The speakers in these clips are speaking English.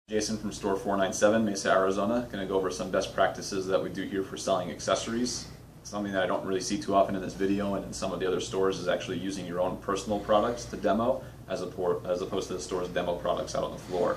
Jason from Store 497, Mesa, Arizona. Going to go over some best practices that we do here for selling accessories. Something that I don't really see too often in this video and in some of the other stores is actually using your own personal products to demo as opposed to the store's demo products out on the floor.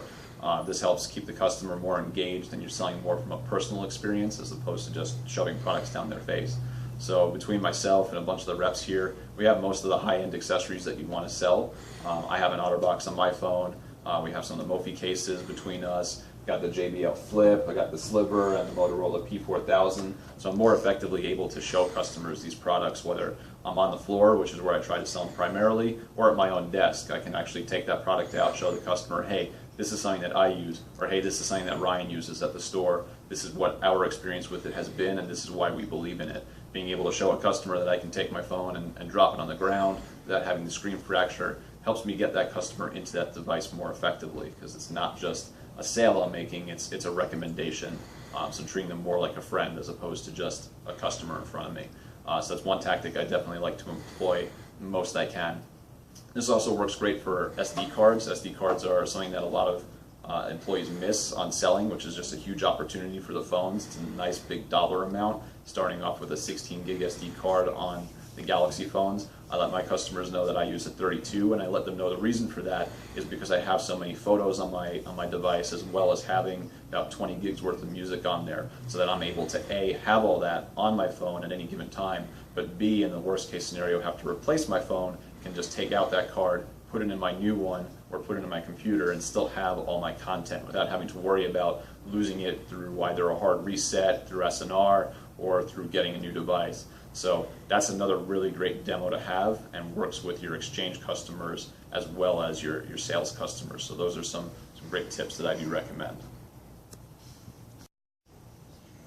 This helps keep the customer more engaged and you're selling more from a personal experience as opposed to just shoving products down their face. So between myself and a bunch of the reps here, we have most of the high-end accessories that you want to sell. I have an OtterBox on my phone. We have some of the Mophie cases between us. Got the JBL Flip, I got the Sliver, and the Motorola P4000. So I'm more effectively able to show customers these products, whether I'm on the floor, which is where I try to sell them primarily, or at my own desk. I can actually take that product out, show the customer, hey, this is something that I use, or hey, this is something that Ryan uses at the store. This is what our experience with it has been, and this is why we believe in it. Being able to show a customer that I can take my phone and drop it on the ground without having the screen fracture helps me get that customer into that device more effectively, because it's not just a sale I'm making, it's a recommendation. So treating them more like a friend as opposed to just a customer in front of me. So that's one tactic I definitely like to employ the most I can. This also works great for SD cards. SD cards are something that a lot of employees miss on selling, which is just a huge opportunity for the phones. It's a nice big dollar amount, starting off with a 16 gig SD card on the Galaxy phones. I let my customers know that I use a 32, and I let them know the reason for that is because I have so many photos on my device, as well as having about 20 gigs worth of music on there, so that I'm able to A, have all that on my phone at any given time, but B, in the worst case scenario, have to replace my phone, can just take out that card, put it in my new one, or put it in my computer and still have all my content without having to worry about losing it through either a hard reset, through SNR, or through getting a new device. So that's another really great demo to have, and works with your exchange customers as well as your sales customers. So those are some great tips that I do recommend.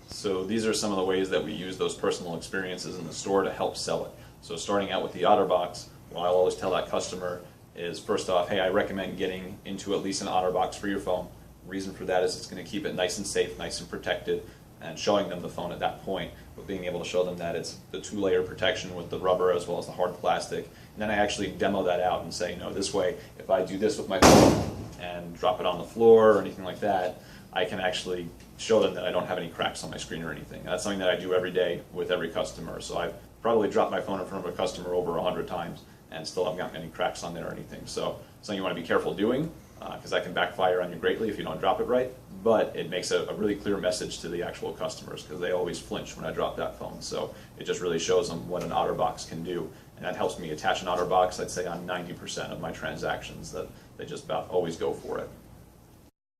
So these are some of the ways that we use those personal experiences in the store to help sell it. So starting out with the OtterBox, what I'll always tell that customer is, first off, hey, I recommend getting into at least an OtterBox for your phone. Reason for that is it's going to keep it nice and safe, nice and protected, and showing them the phone at that point, but being able to show them that it's the two-layer protection with the rubber as well as the hard plastic. And then I actually demo that out and say, no, this way, if I do this with my phone and drop it on the floor or anything like that, I can actually show them that I don't have any cracks on my screen or anything. That's something that I do every day with every customer. So I've probably dropped my phone in front of a customer over 100 times and still haven't gotten any cracks on there or anything. So something you want to be careful doing, because that can backfire on you greatly if you don't drop it right, but it makes a really clear message to the actual customers, because they always flinch when I drop that phone. So it just really shows them what an OtterBox can do, and that helps me attach an OtterBox, I'd say, on 90% of my transactions, that they just about always go for it.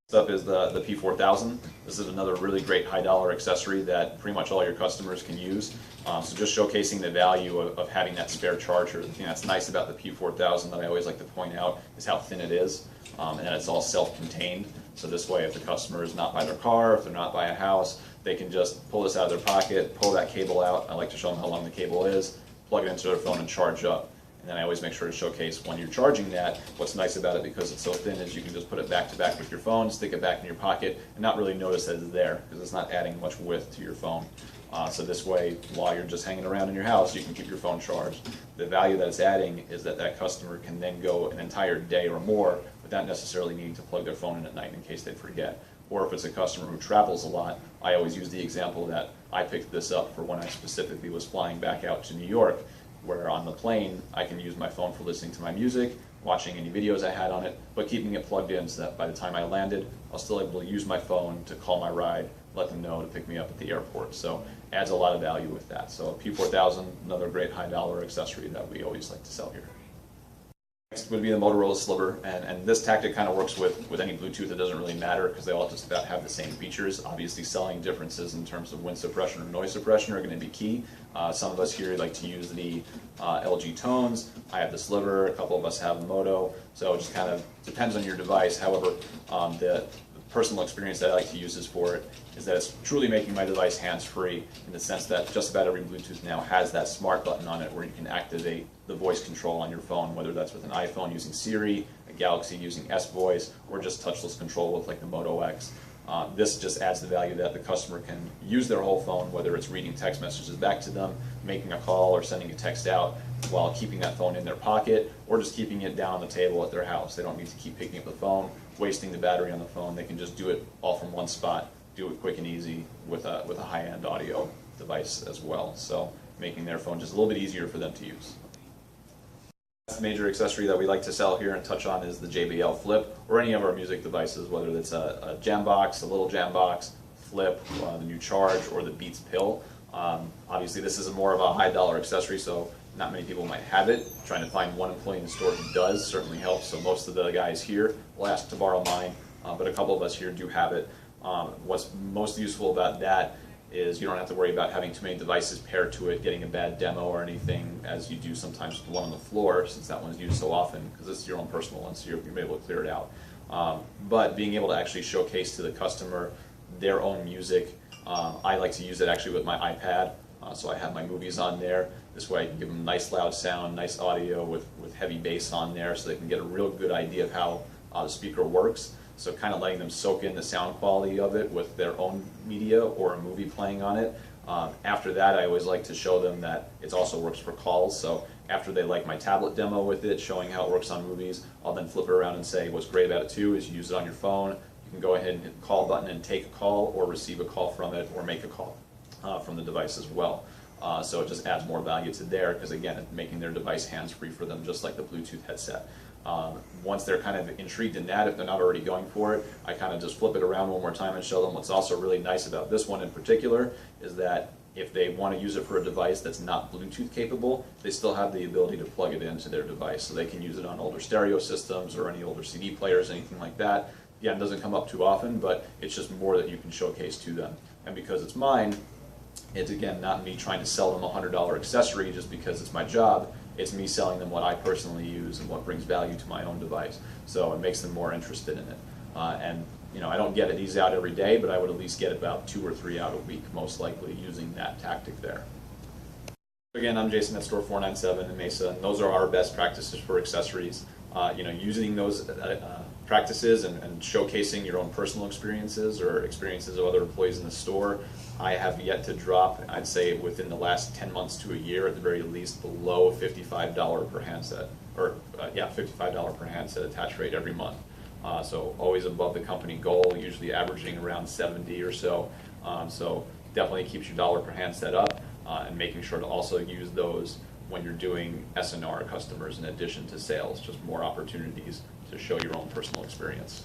Next up is the P4000. This is another really great high-dollar accessory that pretty much all your customers can use. So just showcasing the value of having that spare charger. The thing that's nice about the P4000 that I always like to point out is how thin it is, and that it's all self-contained. So this way, if the customer is not by their car, if they're not by a house, they can just pull this out of their pocket, pull that cable out. I like to show them how long the cable is, plug it into their phone and charge up. And then I always make sure to showcase when you're charging that, what's nice about it, because it's so thin, is you can just put it back to back with your phone, stick it back in your pocket, and not really notice that it's there, because it's not adding much width to your phone. So this way, while you're just hanging around in your house, you can keep your phone charged. The value that it's adding is that that customer can then go an entire day or more without necessarily needing to plug their phone in at night in case they forget. Or if it's a customer who travels a lot, I always use the example that I picked this up for when I specifically was flying back out to New York, where on the plane I can use my phone for listening to my music, watching any videos I had on it, but keeping it plugged in so that by the time I landed, I was still able to use my phone to call my ride, let them know to pick me up at the airport. So adds a lot of value with that. So P4000, another great high-dollar accessory that we always like to sell here. Next would be the Motorola Sliver, and this tactic kind of works with any Bluetooth. It doesn't really matter because they all just about have the same features. Obviously, selling differences in terms of wind suppression or noise suppression are going to be key. Some of us here like to use the LG Tones. I have the Sliver. A couple of us have the Moto. So it just kind of depends on your device. However, the personal experience that I like to use this for it is that it's truly making my device hands-free, in the sense that just about every Bluetooth now has that smart button on it where you can activate the voice control on your phone, whether that's with an iPhone using Siri, a Galaxy using S Voice, or just touchless control with like the Moto X. This just adds the value that the customer can use their whole phone, whether it's reading text messages back to them, making a call, or sending a text out, while keeping that phone in their pocket, or just keeping it down on the table at their house. They don't need to keep picking up the phone, wasting the battery on the phone. They can just do it all from one spot, do it quick and easy with a high-end audio device as well. So making their phone just a little bit easier for them to use. The major accessory that we like to sell here and touch on is the JBL Flip, or any of our music devices, whether it's a Jambox, a little Jambox, Flip, the new Charge, or the Beats Pill. Obviously this is more of a high dollar accessory, so not many people might have it. Trying to find one employee in the store who does certainly helps, so most of the guys here will ask to borrow mine, but a couple of us here do have it. What's most useful about that is you don't have to worry about having too many devices paired to it, getting a bad demo or anything, as you do sometimes with the one on the floor, since that one's used so often, because it's your own personal one, so you're able to clear it out. But being able to actually showcase to the customer their own music, I like to use it actually with my iPad, so I have my movies on there. This way I can give them nice loud sound, nice audio with heavy bass on there, so they can get a real good idea of how the speaker works. So kind of letting them soak in the sound quality of it with their own media or a movie playing on it. After that, I always like to show them that it also works for calls. So after they like my tablet demo with it, showing how it works on movies, I'll then flip it around and say, what's great about it too is you use it on your phone. You can go ahead and hit the call button and take a call, or receive a call from it, or make a call from the device as well. So it just adds more value to there, because again, it's making their device hands-free for them, just like the Bluetooth headset. Once they're kind of intrigued in that, if they're not already going for it, I kind of just flip it around one more time and show them what's also really nice about this one in particular is that if they want to use it for a device that's not Bluetooth capable, they still have the ability to plug it into their device. So they can use it on older stereo systems or any older CD players, anything like that. Yeah, it doesn't come up too often, but it's just more that you can showcase to them. And because it's mine, it's again not me trying to sell them a $100 accessory just because it's my job. It's me selling them what I personally use and what brings value to my own device. So it makes them more interested in it. And you know, I don't get these out every day, but I would at least get about 2 or 3 out a week, most likely, using that tactic there. Again, I'm Jason at Store 497 in Mesa, and those are our best practices for accessories. You know, using those practices and showcasing your own personal experiences or experiences of other employees in the store, I have yet to drop, I'd say within the last 10 months to a year at the very least, below $55 per handset, or yeah, $55 per handset attach rate every month. So always above the company goal, usually averaging around 70 or so. So definitely keeps your dollar per handset up, and making sure to also use those when you're doing S&R customers in addition to sales, just more opportunities to show your own personal experience.